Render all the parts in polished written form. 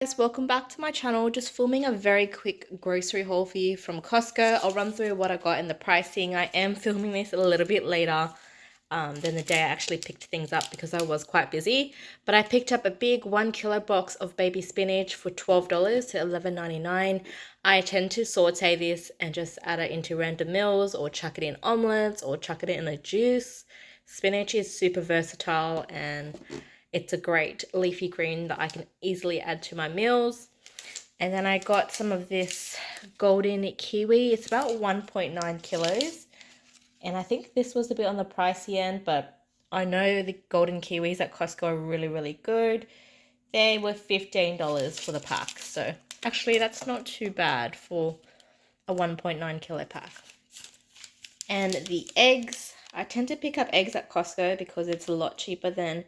Guys, welcome back to my channel. Just filming a very quick grocery haul for you from Costco. I'll run through what I got and the pricing. I am filming this a little bit later than the day I actually picked things up because I was quite busy. But I picked up a big 1 kilo box of baby spinach for $12 to $11.99. I tend to saute this and just add it into random meals or chuck it in omelets or chuck it in a juice. Spinach is super versatile and it's a great leafy green that I can easily add to my meals. And then I got some of this golden kiwi. It's about 1.9 kilos. And I think this was a bit on the pricey end, but I know the golden kiwis at Costco are really, really good. They were $15 for the pack. So actually that's not too bad for a 1.9 kilo pack. And the eggs, I tend to pick up eggs at Costco because it's a lot cheaper than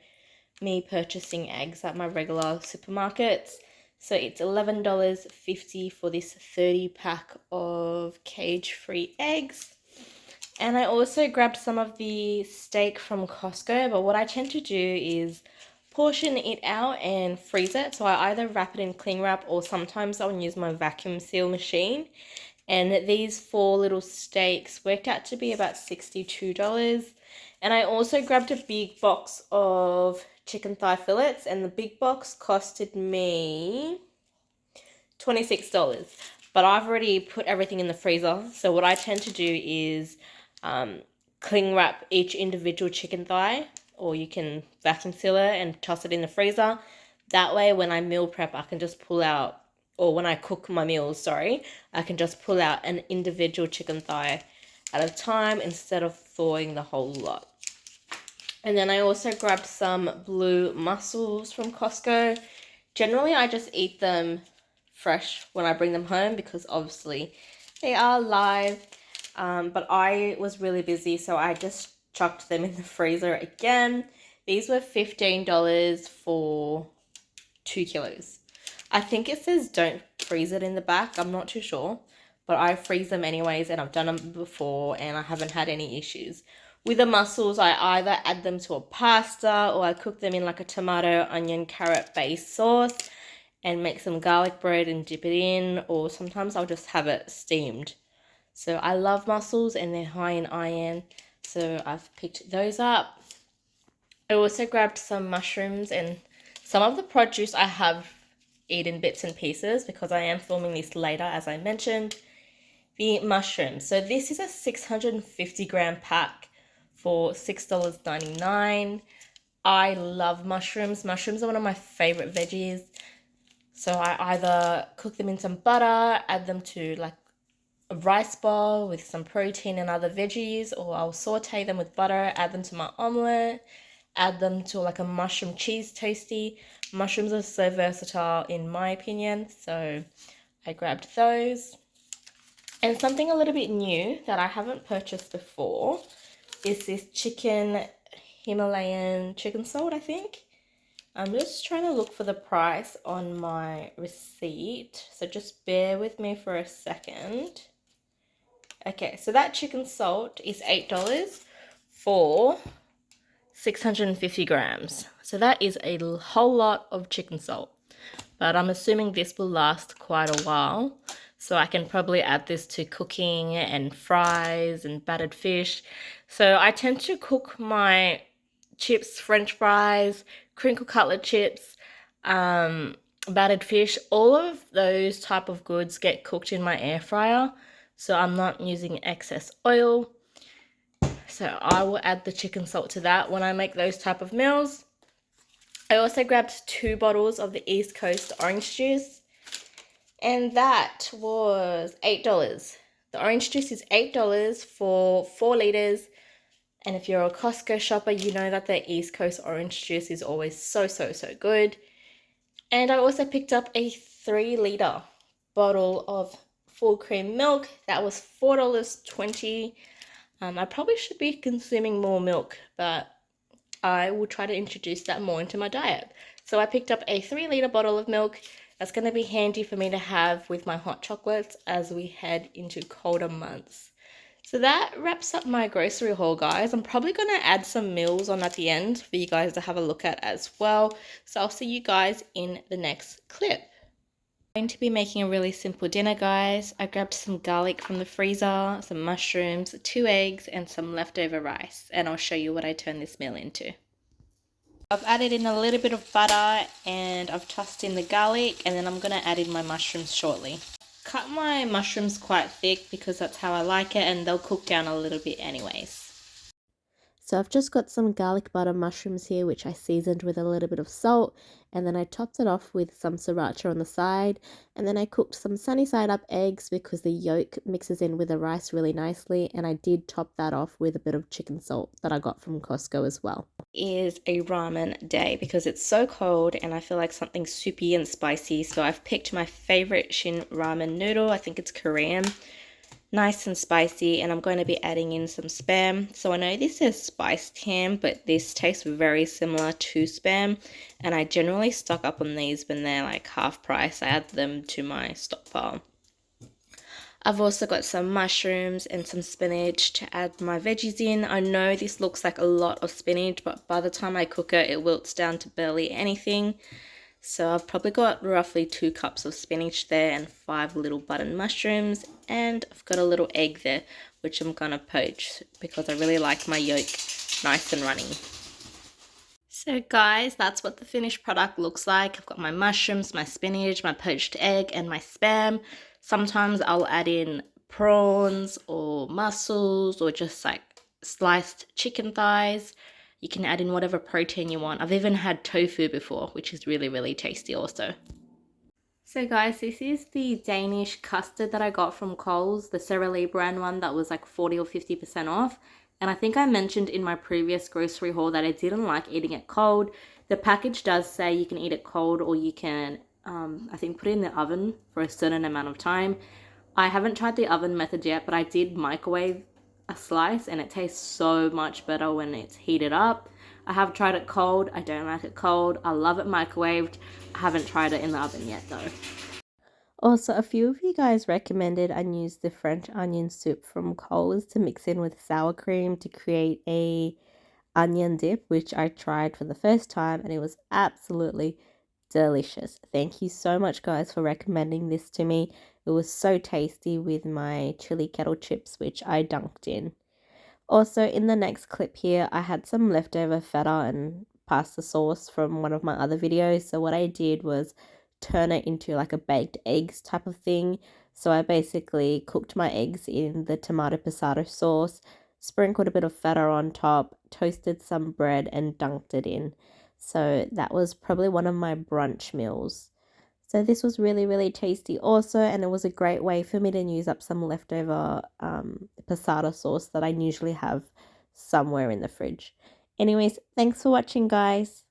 me purchasing eggs at my regular supermarkets. So it's $11.50 for this 30 pack of cage-free eggs. And I also grabbed some of the steak from Costco, but what I tend to do is portion it out and freeze it. So I either wrap it in cling wrap or sometimes I'll use my vacuum seal machine. And these 4 little steaks worked out to be about $62. And I also grabbed a big box of chicken thigh fillets, and the big box costed me $26. But I've already put everything in the freezer. So what I tend to do is cling wrap each individual chicken thigh, or you can vacuum seal it and toss it in the freezer. That way when I meal prep, I can just pull out, or when I cook my meals, sorry, I can just pull out an individual chicken thigh at a time instead of thawing the whole lot. And then I also grabbed some blue mussels from Costco. Generally, I just eat them fresh when I bring them home because obviously they are live. But I was really busy, so I just chucked them in the freezer again. These were $15 for 2 kilos. I think it says don't freeze it in the back. I'm not too sure. But I freeze them anyways, and I've done them before, and I haven't had any issues. With the mussels, I either add them to a pasta or I cook them in like a tomato, onion, carrot based sauce and make some garlic bread and dip it in, or sometimes I'll just have it steamed. So I love mussels and they're high in iron, so I've picked those up. I also grabbed some mushrooms, and some of the produce I have eaten bits and pieces because I am filming this later, as I mentioned. The mushrooms. So this is a 650 gram pack for $6.99. I love mushrooms. Mushrooms are one of my favorite veggies. So I either cook them in some butter, add them to like a rice bowl with some protein and other veggies, or I'll saute them with butter, add them to my omelette, add them to like a mushroom cheese toasty. Mushrooms are so versatile in my opinion, so I grabbed those. And something a little bit new that I haven't purchased before is this Himalayan chicken salt, I think. I'm just trying to look for the price on my receipt, so just bear with me for a second. Okay, so that chicken salt is $8 for 650 grams. So that is a whole lot of chicken salt. But I'm assuming this will last quite a while. So I can probably add this to cooking and fries and battered fish. So I tend to cook my chips, french fries, crinkle cutlet chips, battered fish. All of those type of goods get cooked in my air fryer. So I'm not using excess oil. So I will add the chicken salt to that when I make those type of meals. I also grabbed 2 bottles of the East Coast orange juice. And that was $8. The orange juice is $8 for 4 liters. And if you're a Costco shopper, you know that the East Coast orange juice is always so good. And I also picked up a 3-liter bottle of full cream milk. That was $4.20. I probably should be consuming more milk, but I will try to introduce that more into my diet. So I picked up a 3-liter bottle of milk. That's going to be handy for me to have with my hot chocolates as we head into colder months. So that wraps up my grocery haul, guys. I'm probably going to add some meals on at the end for you guys to have a look at as well. So I'll see you guys in the next clip. I'm going to be making a really simple dinner, guys. I grabbed some garlic from the freezer, some mushrooms, 2 eggs, and some leftover rice, and I'll show you what I turn this meal into. I've added in a little bit of butter and I've tossed in the garlic, and then I'm going to add in my mushrooms shortly. Cut my mushrooms quite thick because that's how I like it, and they'll cook down a little bit anyways. So I've just got some garlic butter mushrooms here, which I seasoned with a little bit of salt, and then I topped it off with some sriracha on the side, and then I cooked some sunny side up eggs because the yolk mixes in with the rice really nicely, and I did top that off with a bit of chicken salt that I got from Costco as well. It is a ramen day because it's so cold and I feel like something soupy and spicy, so I've picked my favorite Shin ramen noodle. I think it's Korean. Nice and spicy, and I'm going to be adding in some Spam. So I know this is spiced ham, but this tastes very similar to Spam, and I generally stock up on these when they're like half price. I add them to my stockpile. I've also got some mushrooms and some spinach to add my veggies in. I know this looks like a lot of spinach, but by the time I cook it, it wilts down to barely anything. So I've probably got roughly 2 cups of spinach there and 5 little button mushrooms, and I've got a little egg there which I'm gonna poach because I really like my yolk nice and runny. So guys, that's what the finished product looks like. I've got my mushrooms, my spinach, my poached egg, and my Spam. Sometimes I'll add in prawns or mussels or just like sliced chicken thighs. You can add in whatever protein you want. I've even had tofu before, which is really, really tasty also. So guys, this is the Danish custard that I got from Coles, the Sara Lee brand one that was like 40 or 50% off. And I think I mentioned in my previous grocery haul that I didn't like eating it cold. The package does say you can eat it cold or you can, I think, put it in the oven for a certain amount of time. I haven't tried the oven method yet, but I did microwave a slice and it tastes so much better when it's heated up. I have tried it cold. I don't like it cold. I love it microwaved. I haven't tried it in the oven yet though. Also, a few of you guys recommended I use the French onion soup from Coles to mix in with sour cream to create a onion dip, which I tried for the first time and it was absolutely delicious. Thank you so much guys for recommending this to me. It was so tasty with my chili kettle chips, which I dunked in. Also, in the next clip here, I had some leftover feta and pasta sauce from one of my other videos. So what I did was turn it into like a baked eggs type of thing. So I basically cooked my eggs in the tomato passata sauce, sprinkled a bit of feta on top, toasted some bread and dunked it in. So that was probably one of my brunch meals. So this was really, really tasty also, and it was a great way for me to use up some leftover passata sauce that I usually have somewhere in the fridge. Anyways, thanks for watching, guys.